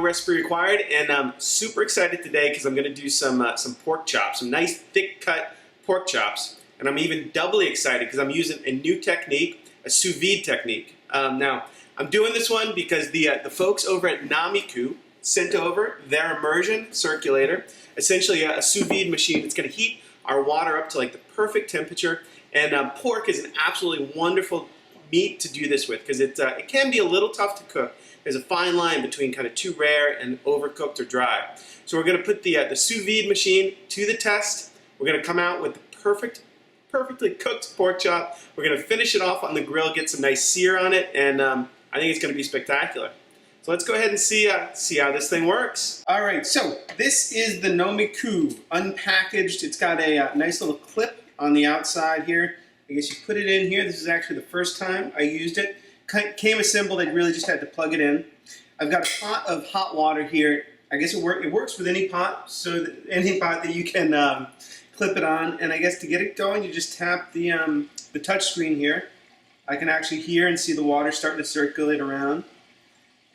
recipe required, and I'm super excited today because I'm going to do some pork chops, some nice thick cut pork chops, and I'm even doubly excited because I'm using a new technique, a sous vide technique. Now I'm doing this one because the folks over at Nomiku sent over their immersion circulator, essentially a sous vide machine that's going to heat our water up to like the perfect temperature, and pork is an absolutely wonderful meat to do this with because it can be a little tough to cook. There's a fine line between kind of too rare and overcooked or dry. So we're going to put the sous vide machine to the test. We're going to come out with the perfectly cooked pork chop. We're going to finish it off on the grill, get some nice sear on it, and I think it's going to be spectacular. So let's go ahead and see how this thing works. All right, so this is the Nomiku unpackaged. It's got a nice little clip on the outside here. I guess you put it in here. This is actually the first time I used it. Came assembled, I really just had to plug it in. I've got a pot of hot water here. I guess it works with any pot, so any pot that you can clip it on. And I guess to get it going, you just tap the touch screen here. I can actually hear and see the water starting to circulate around.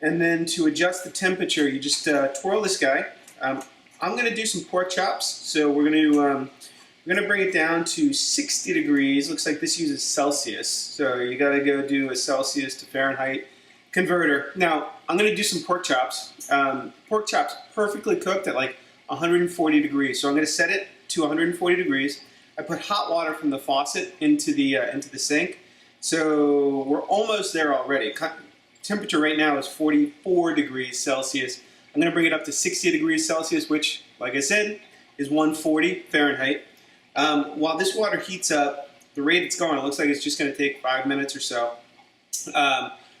And then to adjust the temperature, you just twirl this guy. I'm going to do some pork chops, so we're going to bring it down to 60 degrees. Looks like this uses Celsius, so you got to go do a Celsius to Fahrenheit converter. Now, I'm going to do some pork chops. Pork chops perfectly cooked at like 140 degrees, so I'm going to set it to 140 degrees. I put hot water from the faucet into the sink, so we're almost there already. Temperature right now is 44 degrees Celsius. I'm going to bring it up to 60 degrees Celsius, which, like I said, is 140 Fahrenheit. While this water heats up, the rate it's going, it looks like it's just going to take 5 minutes or so.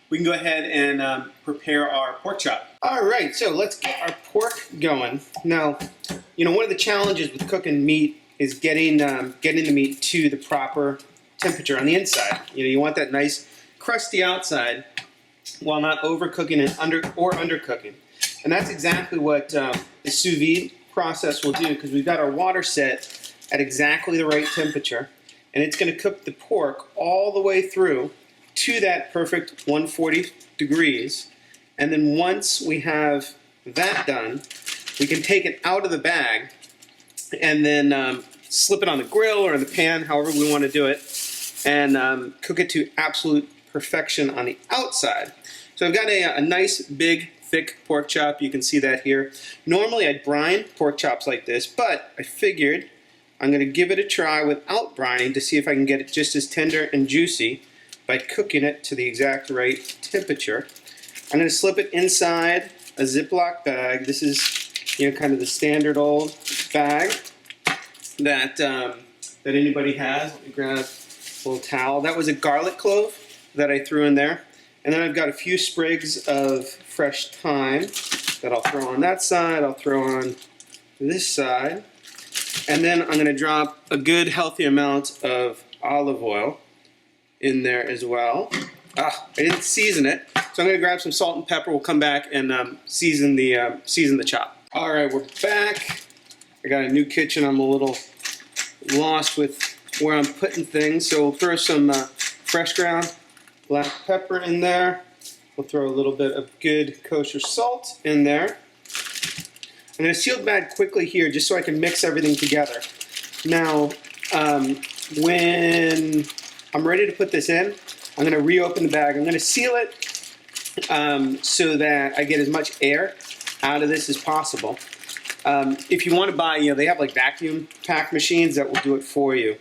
We can go ahead and prepare our pork chop. All right, so let's get our pork going. Now, one of the challenges with cooking meat is getting the meat to the proper temperature on the inside. You want that nice crusty outside while not overcooking and undercooking. And that's exactly what the sous vide process will do, because we've got our water set at exactly the right temperature, and it's going to cook the pork all the way through to that perfect 140 degrees. And then once we have that done, we can take it out of the bag and then slip it on the grill or in the pan, however we want to do it, and cook it to absolute perfection on the outside. So I've got a nice big thick pork chop. You can see that here. Normally I'd brine pork chops like this, but I figured I'm going to give it a try without brining to see if I can get it just as tender and juicy by cooking it to the exact right temperature. I'm going to slip it inside a Ziploc bag. This is kind of the standard old bag that anybody has. Let me grab a little towel. That was a garlic clove that I threw in there. And then I've got a few sprigs of fresh thyme that I'll throw on that side. I'll throw on this side. And then I'm going to drop a good healthy amount of olive oil in there as well. I didn't season it, so I'm going to grab some salt and pepper. We'll come back and season the chop. All right, we're back. I got a new kitchen. I'm a little lost with where I'm putting things, so we'll throw some fresh ground black pepper in there. We'll throw a little bit of good kosher salt in there. I'm going to seal the bag quickly here just so I can mix everything together. Now, when I'm ready to put this in, I'm going to reopen the bag. I'm going to seal it so that I get as much air out of this as possible. If you want to buy, they have like vacuum pack machines that will do it for you.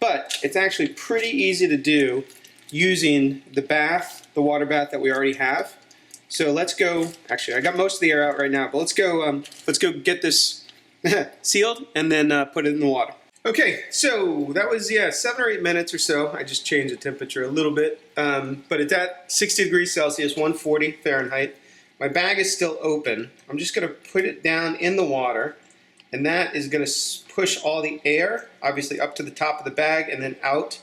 But it's actually pretty easy to do using the water bath that we already have. So let's go, actually I got most of the air out right now, but let's go get this sealed and then put it in the water. Okay, so that was 7 or 8 minutes or so. I just changed the temperature a little bit, but it's at 60 degrees Celsius, 140 Fahrenheit. My bag is still open. I'm just going to put it down in the water, and that is going to push all the air, obviously up to the top of the bag and then out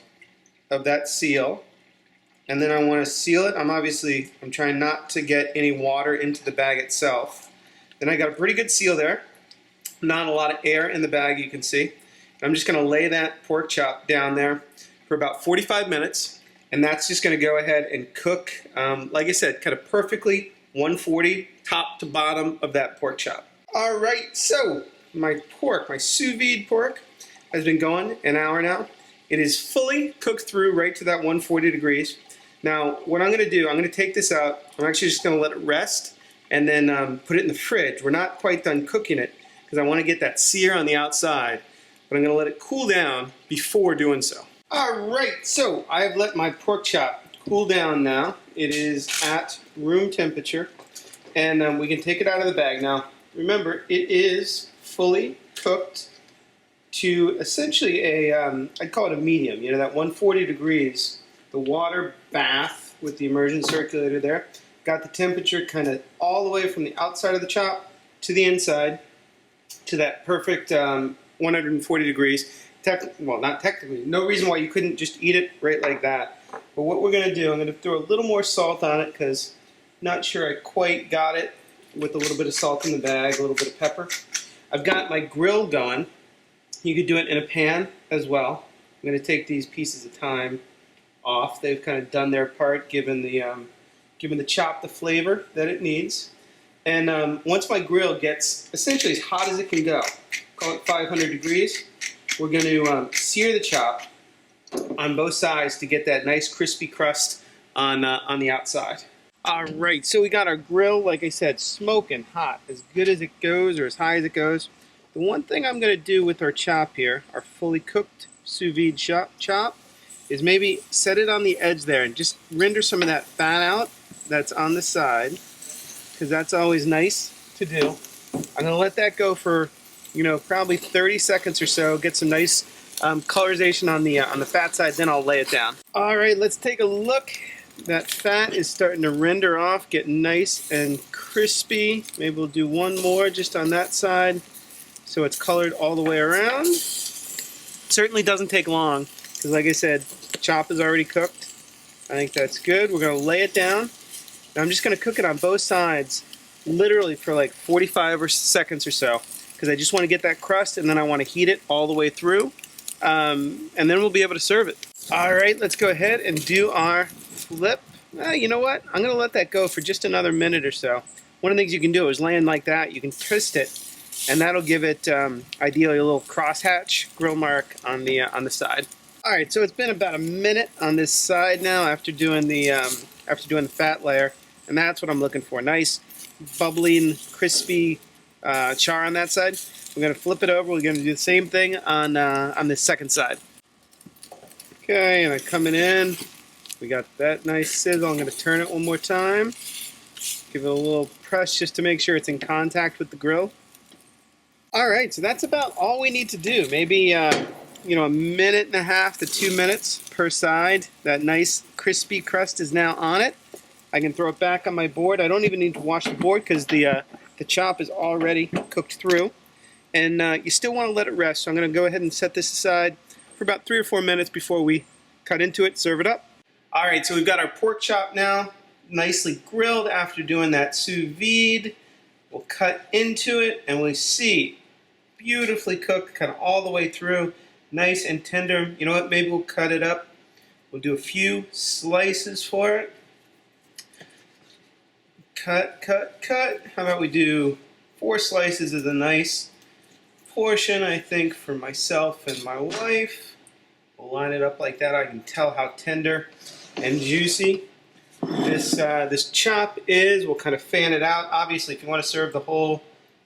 of that seal. And then I want to seal it. I'm trying not to get any water into the bag itself. Then I got a pretty good seal there. Not a lot of air in the bag, you can see. I'm just going to lay that pork chop down there for about 45 minutes. And that's just going to go ahead and cook, like I said, kind of perfectly 140 top to bottom of that pork chop. All right, so my pork, my sous vide pork, has been going an hour now. It is fully cooked through right to that 140 degrees. Now, what I'm gonna do, I'm gonna take this out. I'm actually just gonna let it rest and then put it in the fridge. We're not quite done cooking it because I wanna get that sear on the outside, but I'm gonna let it cool down before doing so. All right, so I've let my pork chop cool down now. It is at room temperature, and we can take it out of the bag. Now, remember, it is fully cooked to essentially I'd call it a medium, you know, that 140 degrees, the water bath with the immersion circulator there. Got the temperature kind of all the way from the outside of the chop to the inside to that perfect 140 degrees. Well, not technically, no reason why you couldn't just eat it right like that. But what we're gonna do, I'm gonna throw a little more salt on it because not sure I quite got it with a little bit of salt in the bag, a little bit of pepper. I've got my grill going. You could do it in a pan as well. I'm going to take these pieces of thyme off. They've kind of done their part, given the chop the flavor that it needs. And once my grill gets essentially as hot as it can go, call it 500 degrees, we're going to sear the chop on both sides to get that nice crispy crust on the outside. All right, so we got our grill, like I said, smoking hot, as good as it goes or as high as it goes. The one thing I'm going to do with our chop here, our fully cooked sous vide chop, is maybe set it on the edge there and just render some of that fat out that's on the side, because that's always nice to do. I'm going to let that go for, you know, probably 30 seconds or so, get some nice colorization on the fat side, then I'll lay it down. All right, let's take a look. That fat is starting to render off, get nice and crispy. Maybe we'll do one more just on that side, so it's colored all the way around. Certainly doesn't take long, because like I said, the chop is already cooked. I think that's good. We're going to lay it down. Now I'm just going to cook it on both sides, literally for like 45 seconds or so, because I just want to get that crust, and then I want to heat it all the way through, and then we'll be able to serve it. All right, let's go ahead and do our flip. You know what? I'm going to let that go for just another minute or so. One of the things you can do is laying like that, you can twist it, and that'll give it ideally a little crosshatch grill mark on the side. All right, so it's been about a minute on this side now after doing the fat layer, and that's what I'm looking for. Nice, bubbling, crispy char on that side. We're going to flip it over. We're going to do the same thing on the second side. Okay, and I'm coming in. We got that nice sizzle. I'm going to turn it one more time. Give it a little press just to make sure it's in contact with the grill. All right, so that's about all we need to do. Maybe you know, a minute and a half to 2 minutes per side. That nice crispy crust is now on it. I can throw it back on my board. I don't even need to wash the board because the chop is already cooked through. And you still want to let it rest, so I'm going to go ahead and set this aside for about 3 or 4 minutes before we cut into it, serve it up. All right, so we've got our pork chop now, nicely grilled after doing that sous vide. We'll cut into it, and we see beautifully cooked, kind of all the way through, nice and tender. You know what? Maybe we'll cut it up. We'll do a few slices for it. Cut, cut, cut. How about we do 4 slices as a nice portion, I think, for myself and my wife. We'll line it up like that. I can tell how tender and juicy this chop is. We'll kind of fan it out. Obviously, if you want to serve the whole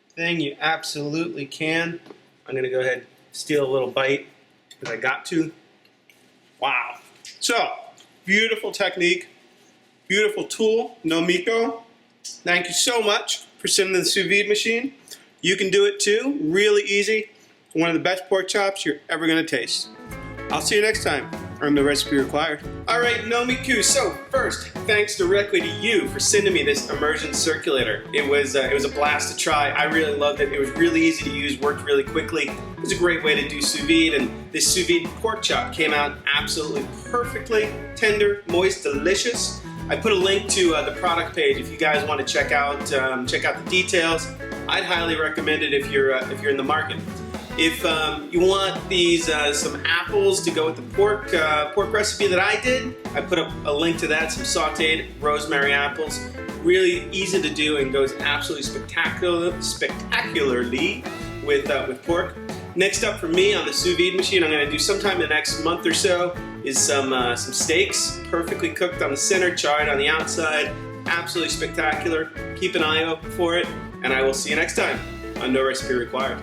thing, you absolutely can. I'm going to go ahead and steal a little bite because I got to. Wow. So, beautiful technique, beautiful tool, Nomiku. Thank you so much for sending the sous vide machine. You can do it too, really easy. One of the best pork chops you're ever going to taste. I'll see you next time. Earn the recipe required. All right, Nomiku. So first, thanks directly to you for sending me this immersion circulator. It was a blast to try. I really loved it. It was really easy to use, worked really quickly. It was a great way to do sous vide, and this sous vide pork chop came out absolutely perfectly tender, moist, delicious. I put a link to the product page if you guys want to check out the details. I'd highly recommend it if you're in the market. If you want these some apples to go with the pork recipe that I did, I put up a link to that. Some sautéed rosemary apples, really easy to do and goes absolutely spectacularly with pork. Next up for me on the sous vide machine, I'm going to do sometime in the next month or so is some steaks, perfectly cooked on the center, charred on the outside. Absolutely spectacular. Keep an eye out for it, and I will see you next time on No Recipe Required.